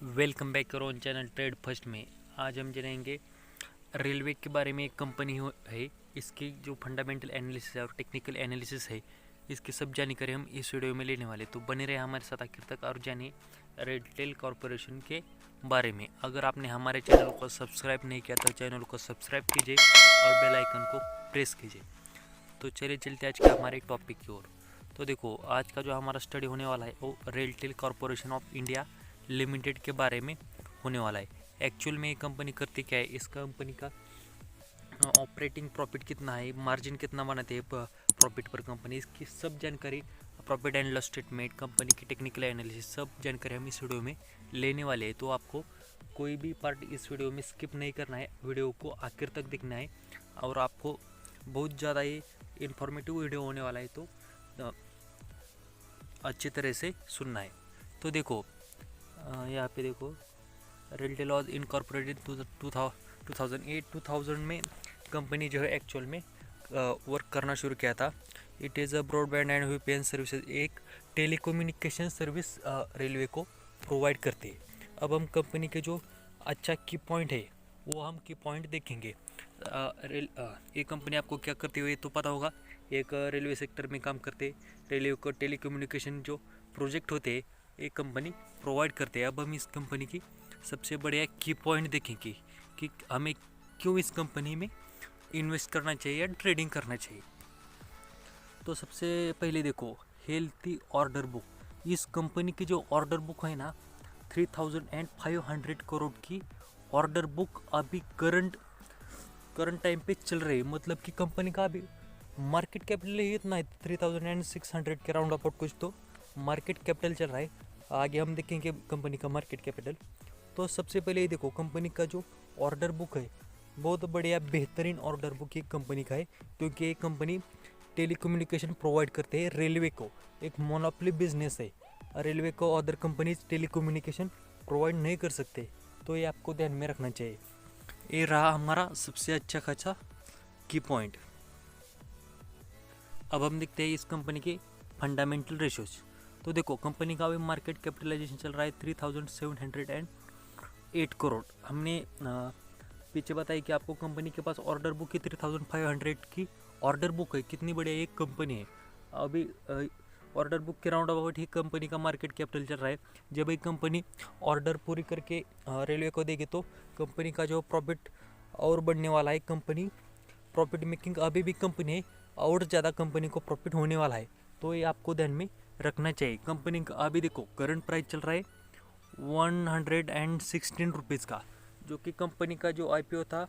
Welcome back करो on channel trade first में। आज हम जानेंगे रेलवे के बारे में। एक कंपनी है, इसकी जो फंडामेंटल एनालिसिस है और टेक्निकल एनालिसिस है, इसकी सब जानकारी हम इस वीडियो में लेने वाले। तो बने रहे हमारे साथ आखिर तक और जानिए रेलटेल कॉरपोरेशन के बारे में। अगर आपने हमारे चैनल को सब्सक्राइब नहीं किया तो चैनल को सब्सक्राइब कीजिए और बेल आइकन को प्रेस कीजिए। तो चलिए चलते आज के हमारे टॉपिक की ओर। तो देखो, आज का जो हमारा स्टडी होने वाला है वो RailTel corporation of India limited के बारे में होने वाला है। एक्चुअल में ये कंपनी करती क्या है, इस कंपनी का ऑपरेटिंग प्रॉफिट कितना है, मार्जिन कितना बनाते हैं प्रॉफिट पर कंपनी, इसकी सब जानकारी, profit and loss statement, company की टेक्निकल एनालिसिस, सब जानकारी हम इस वीडियो में लेने वाले हैं। तो आपको कोई भी पार्ट इस वीडियो में स्किप नहीं करना है, वीडियो को आखिर तक देखना है और आपको बहुत ज़्यादा ये इन्फॉर्मेटिव वीडियो होने वाला है, तो अच्छी तरह से सुनना है। तो देखो, यहाँ पे देखो, रेलटेल वॉज इनकॉर्पोरेटेड 2008 में कंपनी जो है एक्चुअल में वर्क करना शुरू किया था। It is a broadband and VPN services, एक टेलीकम्युनिकेशन सर्विस रेलवे को प्रोवाइड करते हैं। अब हम कंपनी के जो अच्छा की पॉइंट है वो हम की पॉइंट देखेंगे। ये कंपनी आपको क्या करती हुई तो पता होगा, एक रेलवे सेक्टर में काम करते, रेलवे को टेलीकम्युनिकेशन जो प्रोजेक्ट होते हैं एक कंपनी प्रोवाइड करते हैं। अब हम इस कंपनी की सबसे बढ़िया की पॉइंट देखेंगे कि हमें क्यों इस कंपनी में इन्वेस्ट करना चाहिए या ट्रेडिंग करना चाहिए। तो सबसे पहले देखो, हेल्थी ऑर्डर बुक। इस कंपनी की जो ऑर्डर बुक है ना, 3500 करोड़ की ऑर्डर बुक अभी करंट टाइम पे चल रही है। मतलब कि कंपनी का अभी मार्केट कैपिटल ही इतना है, 3600 के राउंड अबाउट कुछ तो मार्केट कैपिटल चल रहा है। आगे हम देखेंगे कंपनी का मार्केट कैपिटल। तो सबसे पहले ये देखो, कंपनी का जो ऑर्डर बुक है बहुत बढ़िया बेहतरीन ऑर्डर बुक एक कंपनी का है, क्योंकि ये कंपनी टेलीकम्युनिकेशन प्रोवाइड करते हैं रेलवे को। एक मोनोपोली बिजनेस है, रेलवे को अदर कंपनीज टेलीकम्युनिकेशन प्रोवाइड नहीं कर सकते। तो ये आपको ध्यान में रखना चाहिए। ये रहा हमारा सबसे अच्छा खासा की पॉइंट। अब हम देखते हैं इस कंपनी के फंडामेंटल रेशियोज। तो देखो, कंपनी का अभी मार्केट कैपिटलाइजेशन चल रहा है 3708 करोड़। हमने पीछे बताया कि आपको कंपनी के पास ऑर्डर बुक की 3500 की ऑर्डर बुक है। कितनी बढ़िया एक कंपनी है। अभी ऑर्डर बुक के राउंड अबाउट ही कंपनी का मार्केट कैपिटल चल रहा है। जब एक कंपनी ऑर्डर पूरी करके रेलवे को देगी तो कंपनी का जो प्रॉफिट और बढ़ने वाला है। कंपनी प्रॉफिट मेकिंग अभी भी कंपनी है और ज़्यादा कंपनी को प्रॉफिट होने वाला है। तो ये आपको ध्यान में रखना चाहिए। कंपनी का अभी देखो करंट प्राइस चल रहा है 116 रुपीज़ का, जो कि कंपनी का जो आईपीओ था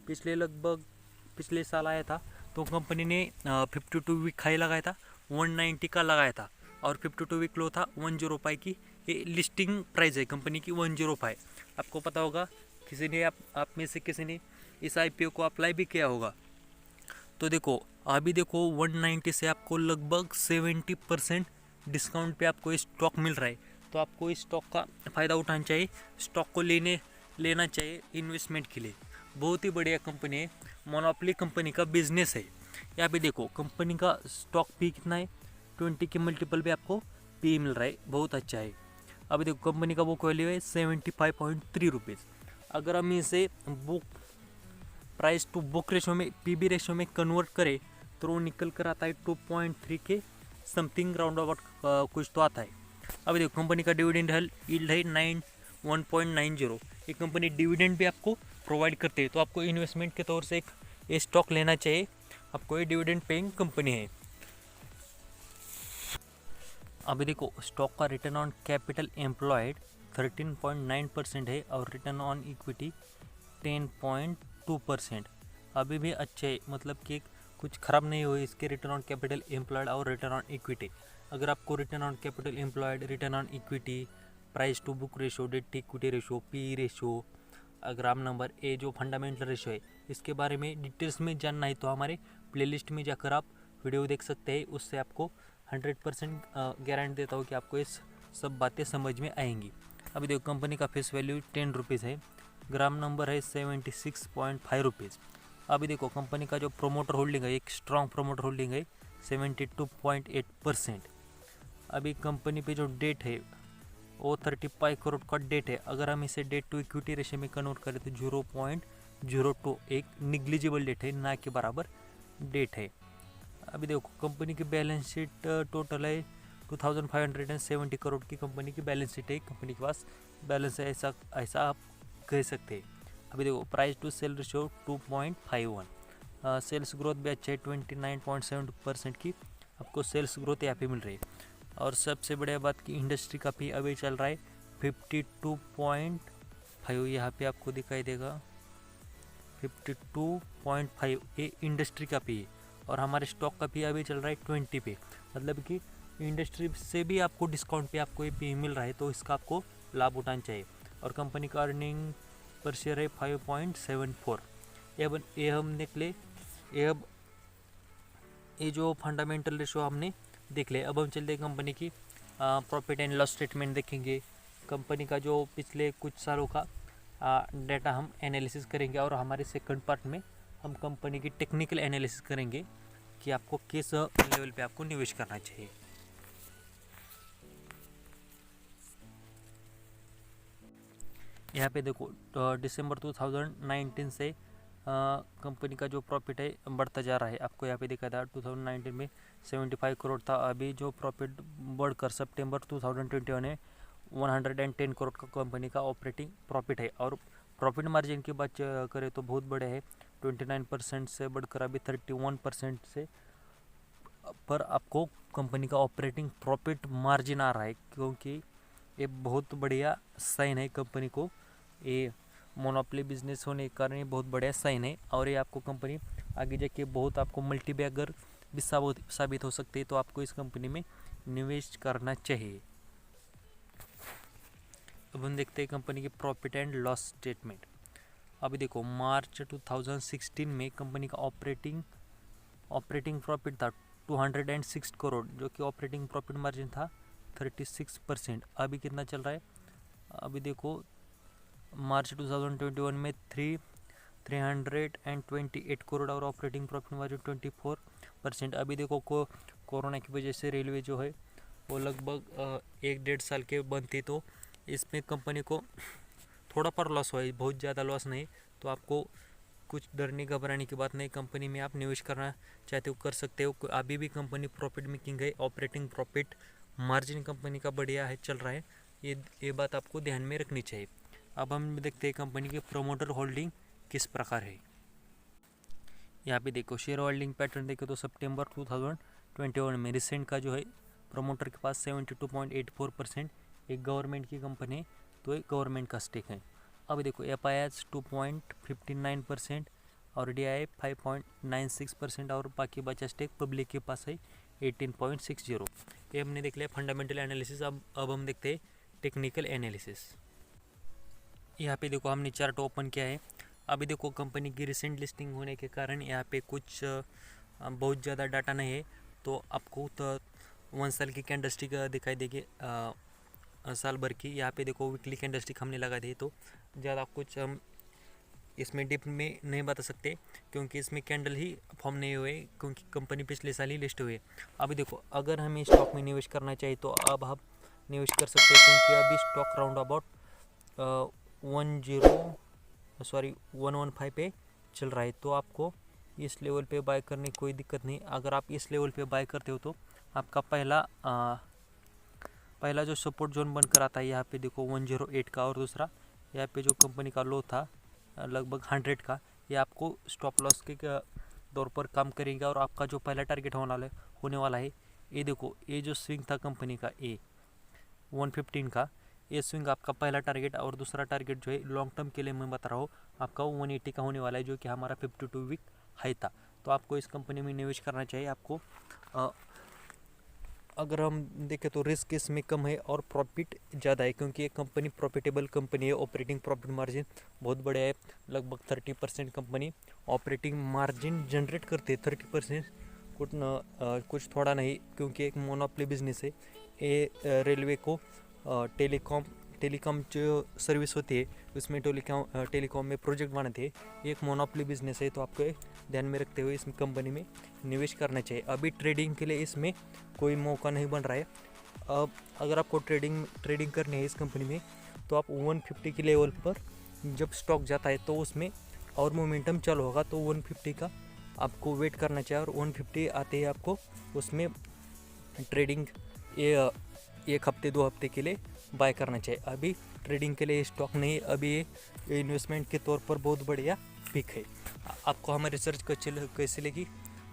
पिछले साल आया था। तो कंपनी ने 52 वीक हाई लगाया था, 190 का लगाया था, और 52 वीक लो था 105 की। ये लिस्टिंग प्राइस है कंपनी की 105। आपको पता होगा, किसी ने आप में से किसी ने इस आईपीओ को अप्लाई भी किया होगा। तो देखो, अभी देखो 190 से आपको लगभग 70% डिस्काउंट पे आपको स्टॉक मिल रहा है। तो आपको इस स्टॉक का फ़ायदा उठाना चाहिए, स्टॉक को लेना चाहिए इन्वेस्टमेंट के लिए। बहुत ही बढ़िया कंपनी है, मोनोपोली कंपनी का बिजनेस है। यहाँ पे देखो कंपनी का स्टॉक पी कितना है, 20 के मल्टीपल पे आपको पी मिल रहा है, बहुत अच्छा है। अभी देखो कंपनी का बुक वैल्यू है 75.3 रुपीज़। अगर हम इसे book price to book ratio में, पीबी रेशो में कन्वर्ट करें तो वो निकल कर आता है 2.3 के समथिंग राउंड अबाउट कुछ तो आता है। अभी देखो कंपनी का डिविडेंड यील्ड है 1.90। ये कंपनी डिविडेंड भी आपको प्रोवाइड करते हैं। तो आपको इन्वेस्टमेंट के तौर से एक ये स्टॉक लेना चाहिए। आपको ये डिविडेंड पेइंग कंपनी है। अभी देखो स्टॉक का रिटर्न ऑन कैपिटल एम्प्लॉयड 13.9% है और रिटर्न ऑन इक्विटी 10.2%। अभी भी अच्छे, मतलब कि कुछ ख़राब नहीं हुई इसके रिटर्न ऑन कैपिटल एम्प्लॉयड और रिटर्न ऑन इक्विटी। अगर आपको return on capital employed, return on equity, price to book ratio, debt equity ratio, P ratio, Graham number, ए जो फंडामेंटल रेशो है, इसके बारे में डिटेल्स में जानना है तो हमारे प्लेलिस्ट में जाकर आप वीडियो देख सकते हैं। उससे आपको 100% गारंटी देता हूँ कि आपको ये सब बातें समझ में आएंगी। अभी देखो कंपनी का फेस वैल्यू 10 रुपीज़ है, ग्राम नंबर है 76.5 रुपीज़। अभी देखो कंपनी का जो प्रोमोटर होल्डिंग है, एक स्ट्रॉन्ग प्रोमोटर होल्डिंग है 72.8%। अभी कंपनी पे जो डेट है वो 35 करोड़ का डेट है। अगर हम इसे डेट टू इक्विटी रेशियो में कन्वर्ट करें तो 0.02, एक निग्लिजिबल डेट है, ना के बराबर डेट है। अभी देखो कंपनी की बैलेंस शीट टोटल है 2570 करोड़ की कंपनी की बैलेंस शीट है। कंपनी के पास बैलेंस है, ऐसा आप कह सकते हैं। अभी देखो price to sale ratio 2.51, sales growth भी अच्छा है, 29.7% की आपको सेल्स ग्रोथ यहाँ पे मिल रही है। और सबसे बढ़िया बात की इंडस्ट्री का पी अभी चल रहा है 52.5, यहाँ पे आपको दिखाई देगा 52.5, ये इंडस्ट्री का पी है। और हमारे स्टॉक का पी अभी चल रहा है 20 पे, मतलब कि इंडस्ट्री से भी आपको डिस्काउंट पे आपको ये पी मिल रहा है, तो इसका आपको लाभ उठाना चाहिए। और कंपनी का अर्निंग पर शेयर है 5.74। ये हम निकले, ये जो फंडामेंटल रेशो हमने देख ले। अब हम चलते हैं कंपनी की प्रॉफिट एंड लॉस स्टेटमेंट देखेंगे। कंपनी का जो पिछले कुछ सालों का डाटा हम एनालिसिस करेंगे, और हमारे सेकंड पार्ट में हम कंपनी की टेक्निकल एनालिसिस करेंगे कि आपको किस लेवल पे आपको निवेश करना चाहिए। यहाँ पे देखो दिसंबर 2019 से कंपनी का जो प्रॉफिट है बढ़ता जा रहा है। आपको यहाँ पे दिखा था 2019 में 75 करोड़ था, अभी जो प्रॉफिट बढ़कर सितंबर 2021 में 110 करोड़ का कंपनी का ऑपरेटिंग प्रॉफिट है। और प्रॉफिट मार्जिन की बात करें तो बहुत बड़े है, 29% से बढ़कर अभी 31% से पर आपको कंपनी का ऑपरेटिंग प्रॉफिट मार्जिन आ रहा है, क्योंकि ये बहुत बढ़िया साइन है कंपनी को। ये मोनोपोली बिजनेस होने के कारण ये बहुत बढ़िया साइन है, और ये आपको कंपनी आगे जाके बहुत आपको मल्टी बैगर भी साबित हो सकती है, तो आपको इस कंपनी में निवेश करना चाहिए। अब हम देखते हैं कंपनी की प्रॉफिट एंड लॉस स्टेटमेंट। अभी देखो मार्च 2016 में कंपनी का ऑपरेटिंग प्रॉफिट था 206 करोड़, जो कि ऑपरेटिंग प्रॉफिट मार्जिन था 36%। अभी कितना चल रहा है, अभी देखो मार्च 2021 में 328 करोड़ और ऑपरेटिंग प्रॉफिट मार्जिन 24%। अभी देखो कोरोना की वजह से रेलवे जो है वो लगभग 1-1.5 साल के बंद थी, तो इसमें कंपनी को थोड़ा पर लॉस हुआ है, बहुत ज़्यादा लॉस नहीं। तो आपको कुछ डरने घबराने की बात नहीं, कंपनी में आप निवेश करना चाहते हो कर सकते हो। अभी भी कंपनी प्रॉफिट मेकिंग है, ऑपरेटिंग प्रॉफिट मार्जिन कंपनी का बढ़िया है, चल रहा है, ये बात आपको ध्यान में रखनी चाहिए। अब हम देखते हैं कंपनी के प्रमोटर होल्डिंग किस प्रकार है। यहाँ पे देखो शेयर होल्डिंग पैटर्न देखो तो सितंबर 2021 में रिसेंट का जो है प्रमोटर के पास 72.84%, एक गवर्नमेंट की कंपनी है, तो एक गवर्नमेंट का स्टेक है। अभी देखो FIS 2.59% और DII 5.96% और बाकी बचा स्टेक पब्लिक के पास है 18.60। ये हमने देख लिया फंडामेंटल एनालिसिस। अब हम देखते हैं टेक्निकल एनालिसिस। यहाँ पे देखो हमने चार्ट ओपन किया है। अभी देखो कंपनी की रिसेंट लिस्टिंग होने के कारण यहाँ पे कुछ बहुत ज़्यादा डाटा नहीं है, तो आपको तो 1 साल की कैंडलस्टिक दिखाई देगी साल भर की। यहाँ पे देखो वीकली कैंडलस्टिक हमने लगा दी, तो ज़्यादा कुछ हम इसमें डिप में नहीं बता सकते, क्योंकि इसमें कैंडल ही फॉर्म नहीं हुए, क्योंकि कंपनी पिछले साल ही लिस्ट हुई है। अभी देखो अगर हमें स्टॉक में निवेश करना चाहिए तो अब हम निवेश कर सकते हैं, क्योंकि अभी स्टॉक राउंड अबाउट 115 पे चल रहा है, तो आपको इस लेवल पे बाय करने की कोई दिक्कत नहीं। अगर आप इस लेवल पे बाय करते हो तो आपका पहला जो सपोर्ट जोन बनकर आता है यहाँ पे देखो 108 का, और दूसरा यहाँ पे जो कंपनी का लो था लगभग 100 का, ये आपको स्टॉप लॉस के तौर पर काम करेंगे। और आपका जो पहला टारगेट होने वाला है, ये देखो ये जो स्विंग था कंपनी का 115 का, ये स्विंग आपका पहला टारगेट, और दूसरा टारगेट जो है लॉन्ग टर्म के लिए मैं बता रहा हूँ आपका 180 का होने वाला है, जो कि हमारा 52 वीक हाई था। तो आपको इस कंपनी में निवेश करना चाहिए। आपको अगर हम देखें तो रिस्क इसमें कम है और प्रॉफिट ज़्यादा है, क्योंकि ये कंपनी प्रॉफिटेबल कंपनी है। ऑपरेटिंग प्रॉफिट मार्जिन बहुत बड़ा है, लगभग 30% कंपनी ऑपरेटिंग मार्जिन जनरेट करती है। 30% कुछ थोड़ा नहीं, क्योंकि एक मोनोपोली बिजनेस है। ये रेलवे को टेलीकॉम जो सर्विस होती है उसमें टेलीकॉम में प्रोजेक्ट बनाते हैं। ये एक मोनोपोली बिजनेस है, तो आपको ध्यान में रखते हुए इस कंपनी में निवेश करना चाहिए। अभी ट्रेडिंग के लिए इसमें कोई मौका नहीं बन रहा है, अब अगर आपको ट्रेडिंग करनी है इस कंपनी में, तो आप 150 के लेवल पर जब स्टॉक जाता है तो उसमें और मोमेंटम चालू होगा, तो 150 का आपको वेट करना चाहिए, और 150 आते ही आपको उसमें ट्रेडिंग ये 1 हफ्ते 2 हफ्ते के लिए बाय करना चाहिए। अभी ट्रेडिंग के लिए स्टॉक नहीं, अभी ये इन्वेस्टमेंट के तौर पर बहुत बढ़िया पिक है। आपको हमारी रिसर्च कैसे लगी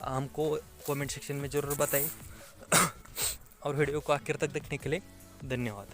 हमको कमेंट सेक्शन में ज़रूर बताइए और वीडियो को आखिर तक देखने के लिए धन्यवाद।